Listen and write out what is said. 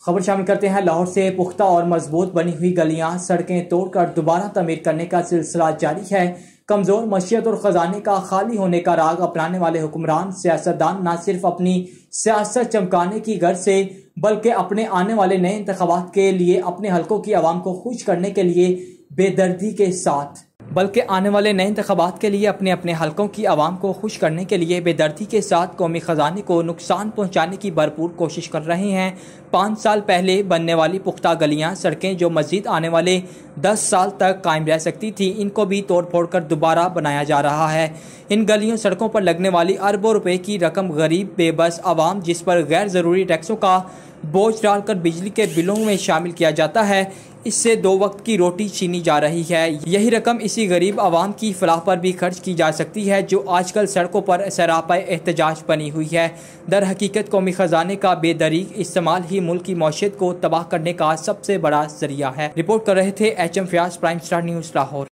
खबर शामिल करते हैं लाहौर से। पुख्ता और मजबूत बनी हुई गलियां सड़कें तोड़कर दोबारा तमीर करने का सिलसिला जारी है। कमजोर मशीयत और खजाने का खाली होने का राग अपनाने वाले हुक्मरान सियासतदान न सिर्फ अपनी सियासत चमकाने की गर्ज से बल्कि अपने आने वाले नए इंतखाबात के लिए अपने हलकों की आवाम को खुश करने के लिए बेदर्दी के साथ कौमी खजाने को नुकसान पहुंचाने की भरपूर कोशिश कर रहे हैं। 5 साल पहले बनने वाली पुख्ता गलियां सड़कें जो मजीद आने वाले 10 साल तक कायम रह सकती थी, इनको भी तोड़ फोड़ कर दोबारा बनाया जा रहा है। इन गलियों सड़कों पर लगने वाली अरबों रुपए की रकम गरीब बेबस आवाम जिस पर गैर जरूरी टैक्सों का बोझ डालकर बिजली के बिलों में शामिल किया जाता है, इससे 2 वक्त की रोटी छीनी जा रही है। यही रकम इसी गरीब आवाम की फलाह पर भी खर्च की जा सकती है जो आजकल सड़कों पर सरापा एहतजाज बनी हुई है। दर हकीकत कौमी खजाने का बेदरीग इस्तेमाल ही मुल्क की मौशियत को तबाह करने का सबसे बड़ा जरिया है। रिपोर्ट कर रहे थे HM Fayaz, Prime Star News Lahore.